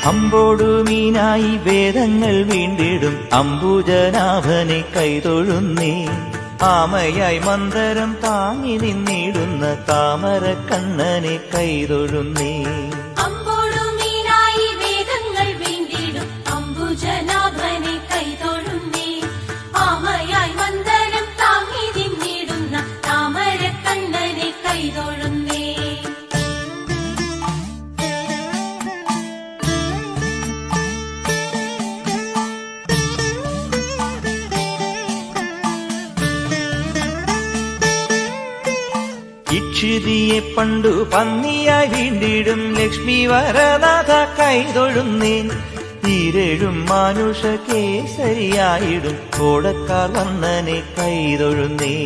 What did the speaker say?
അമ്പോടു മീനായി വേദങ്ങൾ വീണ്ടിടും അംബുജനാഭനെ കൈതൊഴുന്നേ. ആമയായി മന്ദരം താങ്ങി നിന്നിടുന്ന താമര കണ്ണനെ കൈതൊഴുന്നേ. അമ്പോടുമീനായി വേദങ്ങൾ വീണ്ടിടും അംബുജനാഭനെ കൈതൊഴുന്നേ. ആമയായി മന്ദരം താങ്ങി നിന്നിടുന്ന താമര കണ്ണനെ കൈതൊഴുന്നേ. ഇക്ഷിതിയെ പണ്ടു പന്നിയായി വീണ്ടിടും ലക്ഷ്മി വരനാഥ കൈതൊഴുന്നേൻ. ഈരേഴും മാനുഷ കേസരിയായിടും കോടക്കാർ വന്നനെ കൈതൊഴുന്നേ.